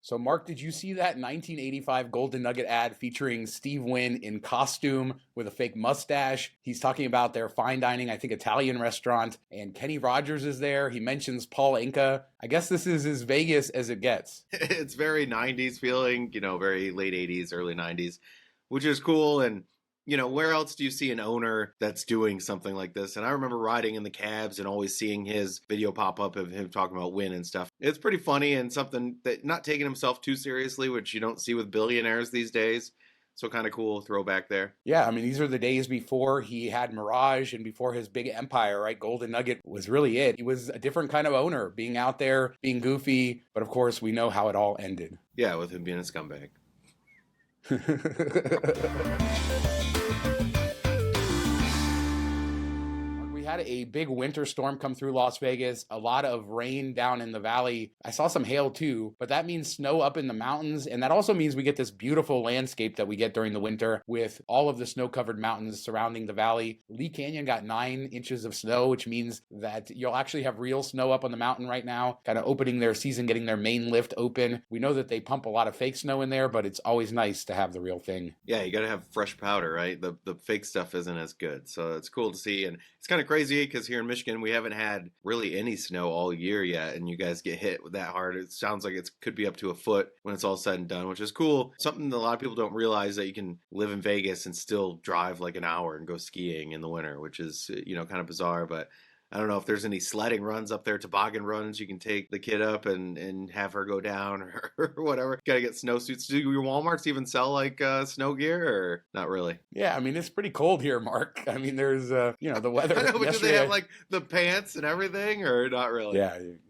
So, Mark, did you see that 1985 Golden Nugget ad featuring Steve Wynn in costume with a fake mustache? He's talking about their fine dining, I think, Italian restaurant, and Kenny Rogers is there. He mentions Paul Anka. I guess this is as Vegas as it gets. It's very 90s feeling, very late 80s, early 90s, which is cool. And, where else do you see an owner that's doing something like this? And I remember riding in the cabs and always seeing his video pop up of him talking about Win and stuff. It's pretty funny and something that not taking himself too seriously, which you don't see with billionaires these days. So kind of cool throwback there. Yeah, I mean, these are the days before he had Mirage and before his big empire, right? Golden Nugget was really it. He was a different kind of owner, being out there, being goofy. But of course, we know how it all ended. Yeah, with him being a scumbag. We had a big winter storm come through Las Vegas, a lot of rain down in the valley. I saw some hail too, but that means snow up in the mountains. And that also means we get this beautiful landscape that we get during the winter with all of the snow-covered mountains surrounding the valley. Lee Canyon got 9 inches of snow, which means that you'll actually have real snow up on the mountain right now, kind of opening their season, getting their main lift open. We know that they pump a lot of fake snow in there, but it's always nice to have the real thing. Yeah, you got to have fresh powder, right? The fake stuff isn't as good. So it's cool to see. And it's kind of crazy because here in Michigan, we haven't had really any snow all year yet. And you guys get hit that hard. It sounds like it could be up to a foot when it's all said and done, which is cool. Something that a lot of people don't realize, that you can live in Vegas and still drive like an hour and go skiing in the winter, which is, kind of bizarre. But I don't know if there's any sledding runs up there, toboggan runs. You can take the kid up and have her go down or whatever. Got to get snowsuits. Do your Walmarts even sell like snow gear or not really? Yeah, I mean, it's pretty cold here, Mark. I mean, there's, the weather. I know, but do they Yesterday, have like the pants and everything or not really?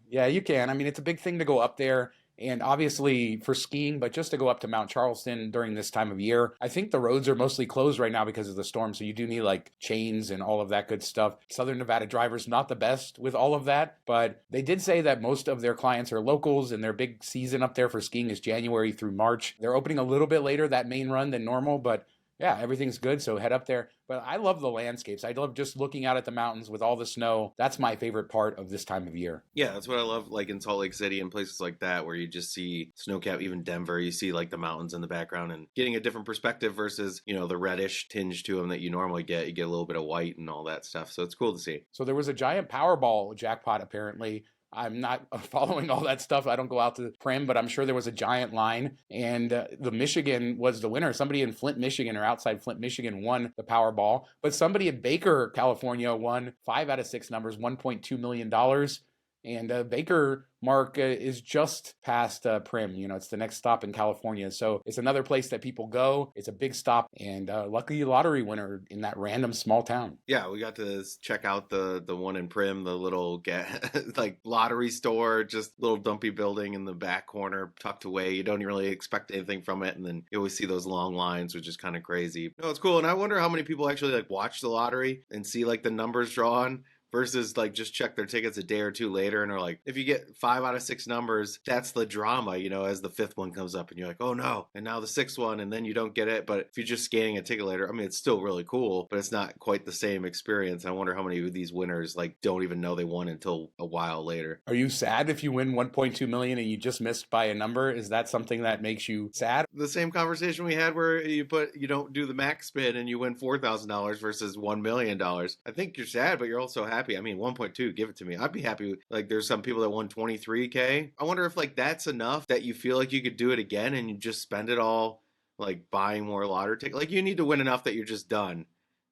yeah, you can. I mean, it's a big thing to go up there. And obviously for skiing, but just to go up to Mount Charleston during this time of year, I think the roads are mostly closed right now because of the storm. So you do need like chains and all of that good stuff. Southern Nevada drivers, not the best with all of that, but they did say that most of their clients are locals and their big season up there for skiing is January through March. They're opening a little bit later, that main run, than normal, but yeah, everything's good, so head up there. But I love the landscapes. I love just looking out at the mountains with all the snow. That's my favorite part of this time of year. Yeah, that's what I love, like in Salt Lake City and places like that, where you just see snowcap, even Denver, you see like the mountains in the background and getting a different perspective versus, the reddish tinge to them that you normally get. You get a little bit of white and all that stuff. So it's cool to see. So there was a giant Powerball jackpot, apparently. I'm not following all that stuff. I don't go out to the Prim, but I'm sure there was a giant line. And the Michigan was the winner. Somebody in Flint, Michigan, or outside Flint, Michigan, won the Powerball. But somebody in Baker, California, won 5 out of 6 numbers, $1.2 million. And Baker, Mark, is just past Prim. It's the next stop in California. So it's another place that people go. It's a big stop. And lucky lottery winner in that random small town. Yeah, we got to check out the one in Prim, the little like lottery store, just little dumpy building in the back corner, tucked away. You don't really expect anything from it. And then you always see those long lines, which is kind of crazy. No, it's cool. And I wonder how many people actually like watch the lottery and see like the numbers drawn versus like just check their tickets a day or two later and are like, if you get 5 out of 6 numbers, that's the drama, as the 5th one comes up and you're like, oh no, and now the 6th one, and then you don't get it. But if you're just scanning a ticket later, I mean, it's still really cool, but it's not quite the same experience. I wonder how many of these winners like don't even know they won until a while later. Are you sad if you win 1.2 million and you just missed by a number? Is that something that makes you sad? The same conversation we had where you don't do the max spin and you win $4,000 versus $1 million. I think you're sad, but you're also happy. I mean, 1.2, give it to me. I'd be happy. Like, there's some people that won 23K. I wonder if like that's enough that you feel like you could do it again and you just spend it all like buying more lottery tickets. Like, you need to win enough that you're just done,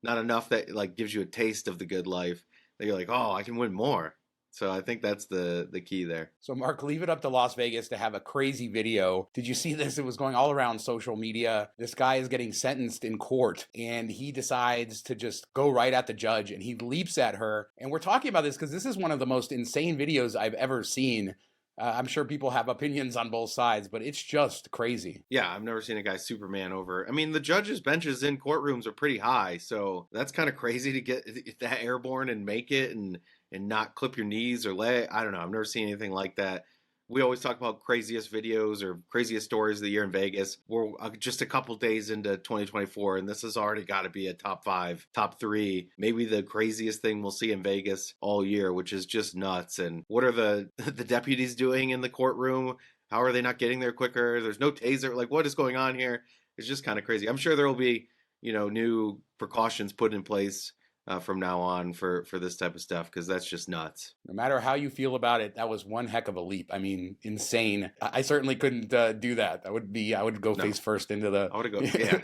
not enough that like gives you a taste of the good life that you're like, oh, I can win more. So I think that's the key there. So Mark, leave it up to Las Vegas to have a crazy video. Did you see this? It was going all around social media. This guy is getting sentenced in court and he decides to just go right at the judge and he leaps at her. And we're talking about this because this is one of the most insane videos I've ever seen. I'm sure people have opinions on both sides, but it's just crazy. Yeah, I've never seen a guy Superman over. I mean, the judges' benches in courtrooms are pretty high, so that's kind of crazy to get that airborne and make it and not clip your knees or leg. I don't know. I've never seen anything like that. We always talk about craziest videos or craziest stories of the year in Vegas. We're just a couple days into 2024, and this has already got to be a top 5, top 3, maybe the craziest thing we'll see in Vegas all year, which is just nuts. And what are the deputies doing in the courtroom? How are they not getting there quicker? There's no taser. Like, what is going on here? It's just kind of crazy. I'm sure there will be, new precautions put in place from now on for this type of stuff, because that's just nuts. No matter how you feel about it, that was one heck of a leap. I mean, insane. I certainly couldn't do that. I would go No, face first into the. I would have go, yeah,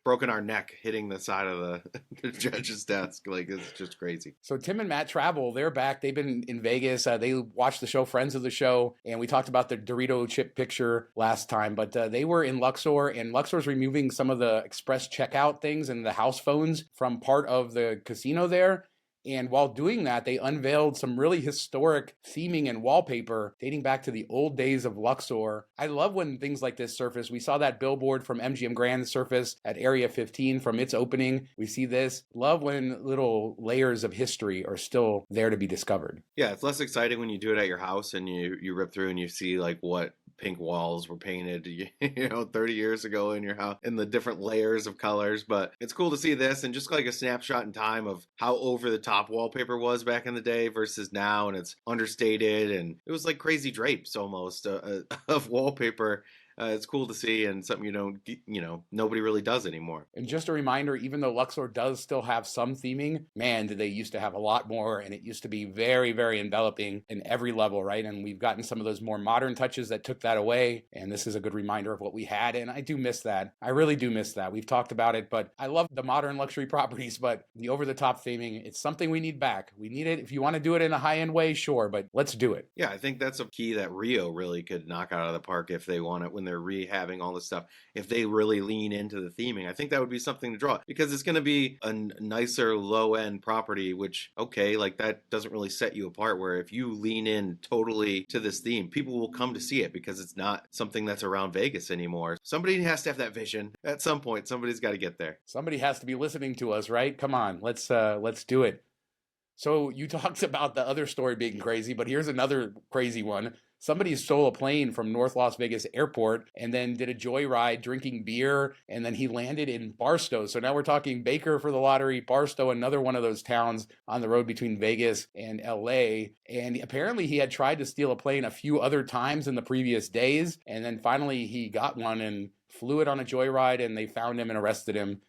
broken our neck hitting the side of the judge's desk. Like, it's just crazy. So Tim and Matt travel. They're back. They've been in Vegas. They watched the show, friends of the show, and we talked about the Dorito chip picture last time. But they were in Luxor, and Luxor's removing some of the express checkout things and the house phones from part of the casino there. And while doing that, they unveiled some really historic theming and wallpaper dating back to the old days of Luxor. I love when things like this surface. We saw that billboard from MGM Grand surface at Area 15 from its opening. We see this. Love when little layers of history are still there to be discovered. Yeah, it's less exciting when you do it at your house and you rip through and you see like what pink walls were painted 30 years ago in your house in the different layers of colors. But it's cool to see this, and just like a snapshot in time of how over the top wallpaper was back in the day versus now, and it's understated, and it was like crazy drapes almost of wallpaper. It's cool to see, and something nobody really does anymore. And just a reminder, even though Luxor does still have some theming, man, did they used to have a lot more, and it used to be very, very enveloping in every level, right? And we've gotten some of those more modern touches that took that away, and this is a good reminder of what we had, and I do miss that. I really do miss that. We've talked about it, but I love the modern luxury properties, but the over-the-top theming, it's something we need back. We need it. If you want to do it in a high-end way, sure, but let's do it. Yeah, I think that's a key that Rio really could knock out of the park if they want it, when they're rehabbing all this stuff. If they really lean into the theming, I think that would be something to draw, because it's going to be a nicer low-end property, which, okay, like that doesn't really set you apart, where if you lean in totally to this theme, people will come to see it because it's not something that's around Vegas anymore. Somebody has to have that vision. At some point, somebody's got to get there. Somebody has to be listening to us, right? Come on, let's do it. So you talked about the other story being crazy, but here's another crazy one. Somebody stole a plane from North Las Vegas Airport and then did a joyride drinking beer, and then he landed in Barstow. So now we're talking Baker for the lottery, Barstow, another one of those towns on the road between Vegas and LA. And apparently he had tried to steal a plane a few other times in the previous days, and then finally he got one and flew it on a joyride, and they found him and arrested him.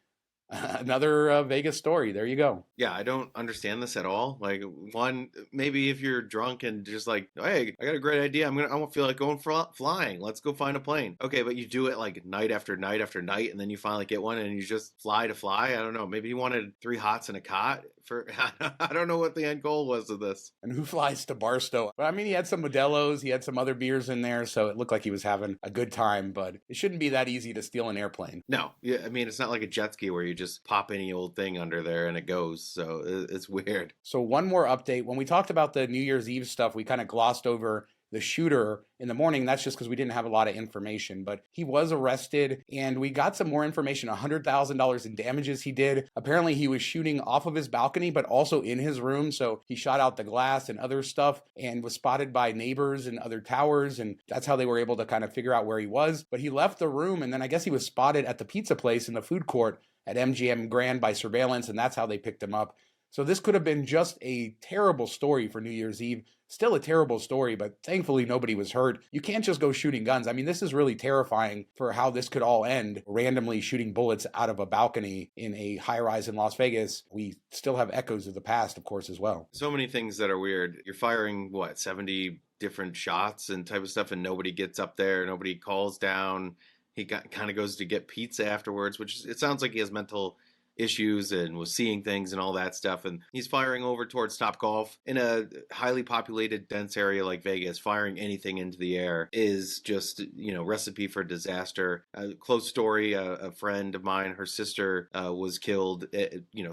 Another Vegas story. There you go. Yeah, I don't understand this at all. Like, one, maybe if you're drunk and just like, hey, I got a great idea. I won't feel like going flying. Let's go find a plane. Okay, but you do it like night after night after night, and then you finally get one, and you just fly to fly. I don't know. Maybe you wanted 3 hots and a cot. I don't know what the end goal was of this. And who flies to Barstow? But I mean, he had some Modelo's, he had some other beers in there, so it looked like he was having a good time, but it shouldn't be that easy to steal an airplane. No, yeah, I mean, it's not like a jet ski where you just pop any old thing under there and it goes, so it's weird. So one more update. When we talked about the New Year's Eve stuff, we kind of glossed over the shooter in the morning. That's just because we didn't have a lot of information, but he was arrested, and we got some more information. $100,000 in damages he did. Apparently he was shooting off of his balcony, but also in his room. So he shot out the glass and other stuff, and was spotted by neighbors and other towers. And that's how they were able to kind of figure out where he was. But he left the room, and then I guess he was spotted at the pizza place in the food court at MGM Grand by surveillance. And that's how they picked him up. So this could have been just a terrible story for New Year's Eve. Still a terrible story, but thankfully nobody was hurt. You can't just go shooting guns. I mean, this is really terrifying for how this could all end. Randomly shooting bullets out of a balcony in a high-rise in Las Vegas. We still have echoes of the past, of course, as well. So many things that are weird. You're firing, 70 different shots and type of stuff, and nobody gets up there. Nobody calls down. He kind of goes to get pizza afterwards, which it sounds like he has mental issues and was seeing things and all that stuff. And he's firing over towards Topgolf in a highly populated, dense area like Vegas. Firing anything into the air is just, recipe for disaster. A close story, a friend of mine, her sister was killed.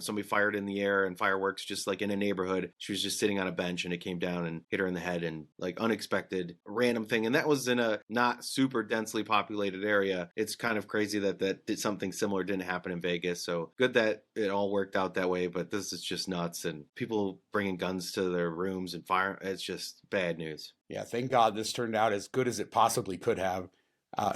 Somebody fired in the air and fireworks just like in a neighborhood. She was just sitting on a bench and it came down and hit her in the head, and like unexpected, random thing. And that was in a not super densely populated area. It's kind of crazy that something similar didn't happen in Vegas. So good that it all worked out that way, but this is just nuts. And people bringing guns to their rooms and fire, it's just bad news. Yeah, thank God this turned out as good as it possibly could have.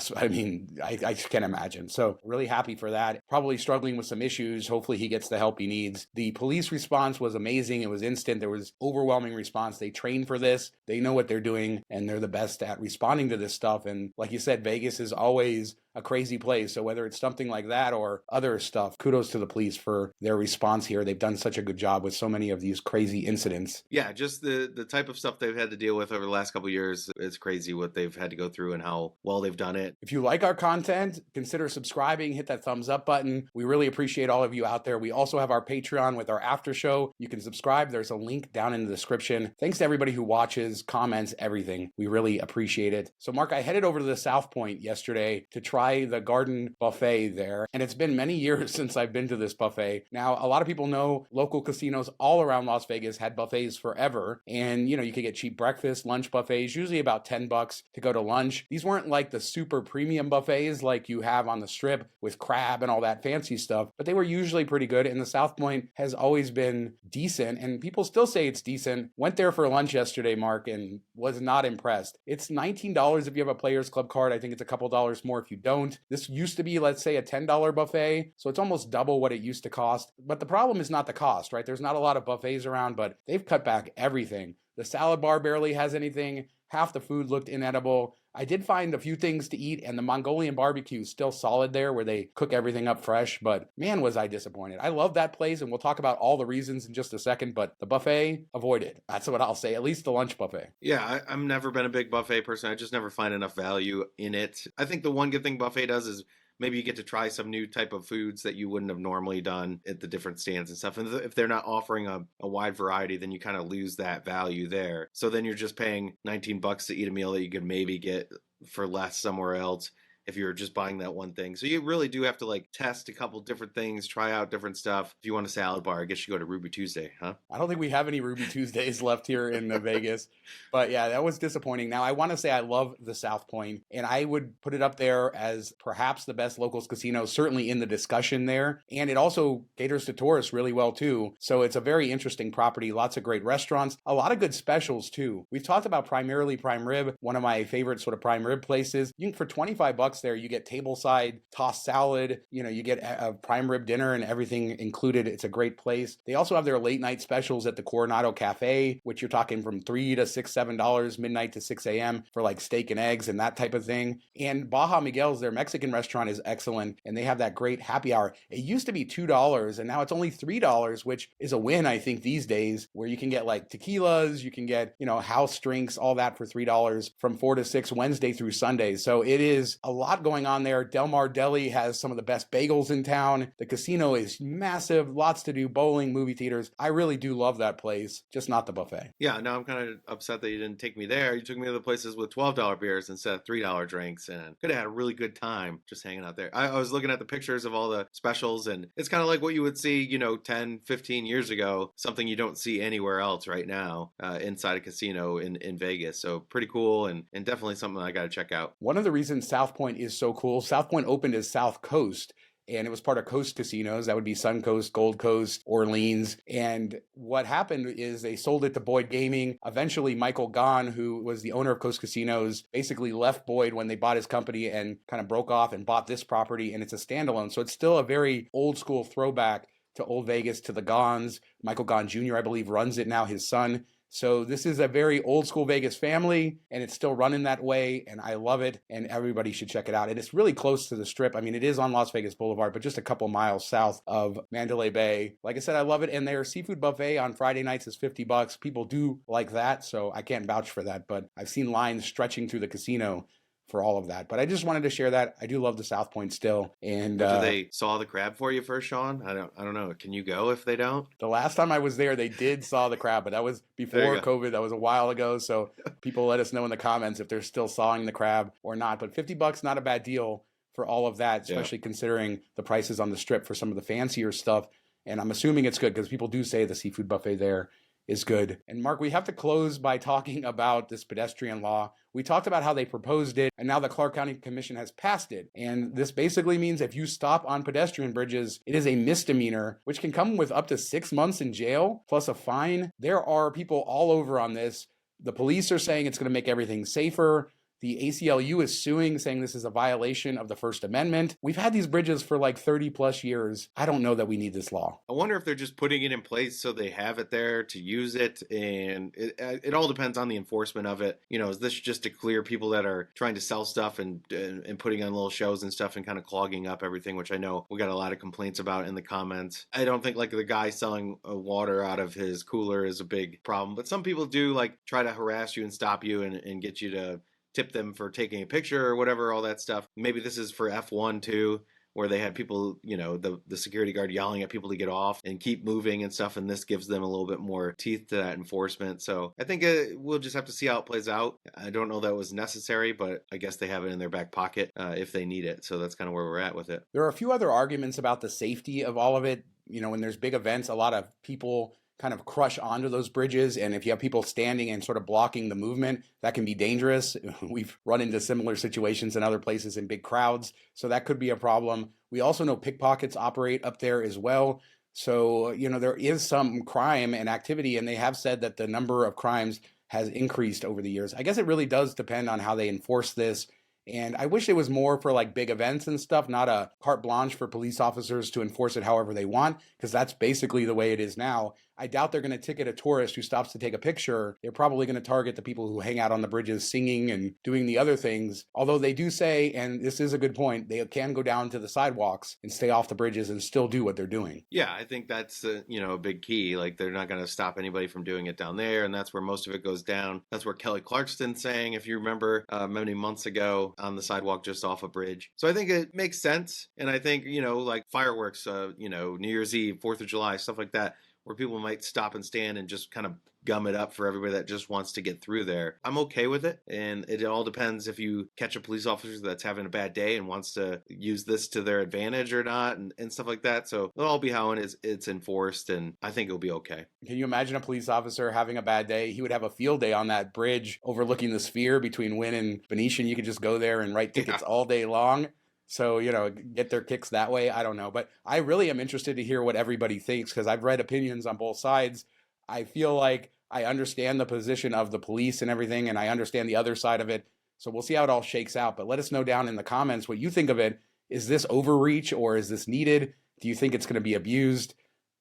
So, I mean, I can't imagine. So really happy for that. Probably struggling with some issues. Hopefully he gets the help he needs. The police response was amazing. It was instant. There was overwhelming response. They train for this. They know what they're doing, and they're the best at responding to this stuff. And like you said, Vegas is always a crazy place. So whether it's something like that or other stuff, kudos to the police for their response here. They've done such a good job with so many of these crazy incidents. Yeah, just the type of stuff they've had to deal with over the last couple of years. It's crazy what they've had to go through and how well they've done it. If you like our content, consider subscribing, hit that thumbs up button. We really appreciate all of you out there. We also have our Patreon with our after show. You can subscribe. There's a link down in the description. Thanks to everybody who watches, comments, everything. We really appreciate it. So Mark, I headed over to the South Point yesterday to try the garden buffet there. And it's been many years since I've been to this buffet. Now, a lot of people know local casinos all around Las Vegas had buffets forever. And, you could get cheap breakfast, lunch buffets, usually about $10 to go to lunch. These weren't like the super premium buffets like you have on the Strip with crab and all that fancy stuff, but they were usually pretty good. And the South Point has always been decent, and people still say it's decent. Went there for lunch yesterday, Mark, and was not impressed. It's $19 if you have a Players Club card. I think it's a couple dollars more if you don't. This used to be, let's say, a $10 buffet, so it's almost double what it used to cost. But the problem is not the cost, right? There's not a lot of buffets around, but they've cut back everything. The salad bar barely has anything. Half the food looked inedible. I did find a few things to eat, and the Mongolian barbecue is still solid there where they cook everything up fresh, but man, was I disappointed. I love that place, and we'll talk about all the reasons in just a second, but the buffet, avoided. That's what I'll say, at least the lunch buffet. Yeah, I've never been a big buffet person. I just never find enough value in it. I think the one good thing buffet does is maybe you get to try some new type of foods that you wouldn't have normally done at the different stands and stuff. And if they're not offering a wide variety, then you kind of lose that value there. So then you're just paying $19 to eat a meal that you could maybe get for less somewhere else if you're just buying that one thing. So you really do have to like test a couple different things, try out different stuff. If you want a salad bar, I guess you go to Ruby Tuesday, huh? I don't think we have any Ruby Tuesdays left here in Vegas. But yeah, that was disappointing. Now, I want to say I love the South Point, and I would put it up there as perhaps the best locals casino, certainly in the discussion there. And it also caters to tourists really well, too. So it's a very interesting property. Lots of great restaurants, a lot of good specials, too. We've talked about primarily prime rib, one of my favorite sort of prime rib places. You can, for $25 there, you get tableside tossed salad, you get a prime rib dinner and everything included. It's a great place. They also have their late night specials at the Coronado Cafe, which you're talking from $3 to $6, $7, midnight to 6 a.m. for like steak and eggs and that type of thing. And Baja Miguel's, their Mexican restaurant, is excellent, and they have that great happy hour. It used to be $2 and now it's only $3, which is a win, I think, these days, where you can get like tequilas, you can get, house drinks, all that for $3 from 4 to 6 Wednesday through Sunday. So it is a lot going on there. Del Mar Deli has some of the best bagels in town. The casino is massive, lots to do, bowling, movie theaters. I really do love that place, just not the buffet. Yeah, no, I'm kind of upset that you didn't take me there. You took me to the places with $12 beers instead of $3 drinks, and could have had a really good time just hanging out there. I was looking at the pictures of all the specials, and it's kind of like what you would see, 10, 15 years ago, something you don't see anywhere else right now inside a casino in Vegas. So pretty cool, and definitely something I got to check out. One of the reasons South Point is so cool, South Point opened as South Coast, and it was part of Coast Casinos. That would be Suncoast, Gold Coast, Orleans. And what happened is they sold it to Boyd Gaming. Eventually, Michael Gaughans, who was the owner of Coast Casinos, basically left Boyd when they bought his company and kind of broke off and bought this property, and it's a standalone. So it's still a very old school throwback to Old Vegas, to the Gaughans. Michael Gaughans Jr., I believe, runs it now, his son. So this is a very old school Vegas family, and it's still running that way, and I love it, and everybody should check it out. And it's really close to the Strip. I mean, it is on Las Vegas Boulevard, but just a couple miles south of Mandalay Bay. Like I said, I love it, and their seafood buffet on Friday nights is $50. People do like that, so I can't vouch for that, but I've seen lines stretching through the casino for all of that. But I just wanted to share that. I do love the South Point still. And do they saw the crab for you first, Sean? I don't know. Can you go if they don't? The last time I was there, they did saw the crab, but that was before COVID. That was a while ago. So people let us know in the comments if they're still sawing the crab or not. But $50, not a bad deal for all of that, especially considering the prices on the Strip for some of the fancier stuff. And I'm assuming it's good because people do say the seafood buffet there is good. And Mark, we have to close by talking about this pedestrian law. We talked about how they proposed it, and now the Clark County Commission has passed it. And this basically means if you stop on pedestrian bridges, it is a misdemeanor, which can come with up to 6 months in jail, plus a fine. There are people all over on this. The police are saying it's going to make everything safer. The ACLU is suing, saying this is a violation of the First Amendment. We've had these bridges for like 30 plus years. I don't know that we need this law. I wonder if they're just putting it in place so they have it there to use it, and it all depends on the enforcement of it. You know, is this just to clear people that are trying to sell stuff and putting on little shows and stuff and kind of clogging up everything, which I know we got a lot of complaints about in the comments. I don't think like the guy selling water out of his cooler is a big problem, but some people do like try to harass you and stop you and get you to tip them for taking a picture or whatever, all that stuff. Maybe this is for F1 too, where they had people, you know, the security guard yelling at people to get off and keep moving and stuff, and this gives them a little bit more teeth to that enforcement. So I think we'll just have to see how it plays out. I don't know that it was necessary, but I guess they have it in their back pocket if they need it. So that's kind of where we're at with it. There are a few other arguments about the safety of all of it. You know, when there's big events, a lot of people kind of crush onto those bridges, and if you have people standing and sort of blocking the movement, that can be dangerous. We've run into similar situations in other places in big crowds, so that could be a problem. We also know pickpockets operate up there as well. So, you know, there is some crime and activity, and they have said that the number of crimes has increased over the years. I guess it really does depend on how they enforce this. And I wish it was more for like big events and stuff, not a carte blanche for police officers to enforce it however they want, because that's basically the way it is now. I doubt they're going to ticket a tourist who stops to take a picture. They're probably going to target the people who hang out on the bridges singing and doing the other things. Although they do say, and this is a good point, they can go down to the sidewalks and stay off the bridges and still do what they're doing. Yeah, I think that's a big key. Like they're not going to stop anybody from doing it down there, and that's where most of it goes down. That's where Kelly Clarkson sang, if you remember, many months ago on the sidewalk just off a bridge. So I think it makes sense, and I think like fireworks, New Year's Eve, 4th of July, stuff like that, where people might stop and stand and just kind of gum it up for everybody that just wants to get through there. I'm okay with it, and it all depends if you catch a police officer that's having a bad day and wants to use this to their advantage or not, and stuff like that. So it'll all be how it's enforced, and I think it'll be okay. Can you imagine a police officer having a bad day? He would have a field day on that bridge overlooking the Sphere between Wynn and Venetian. You could just go there and write tickets all day long. So, get their kicks that way. I don't know. But I really am interested to hear what everybody thinks, because I've read opinions on both sides. I feel like I understand the position of the police and everything, and I understand the other side of it. So we'll see how it all shakes out. But let us know down in the comments what you think of it. Is this overreach or is this needed? Do you think it's going to be abused?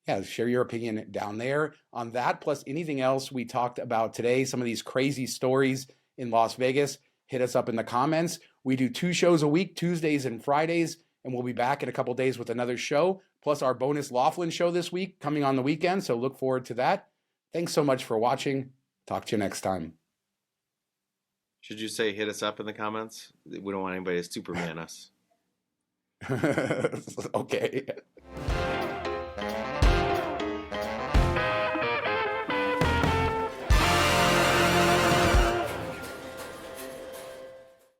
Yeah, share your opinion down there on that, plus anything else we talked about today, some of these crazy stories in Las Vegas. Hit us up in the comments. We do 2 shows a week, Tuesdays and Fridays, and we'll be back in a couple days with another show, plus our bonus Laughlin show this week coming on the weekend, so look forward to that. Thanks so much for watching. Talk to you next time. Should you say hit us up in the comments? We don't want anybody to Superman us. Okay.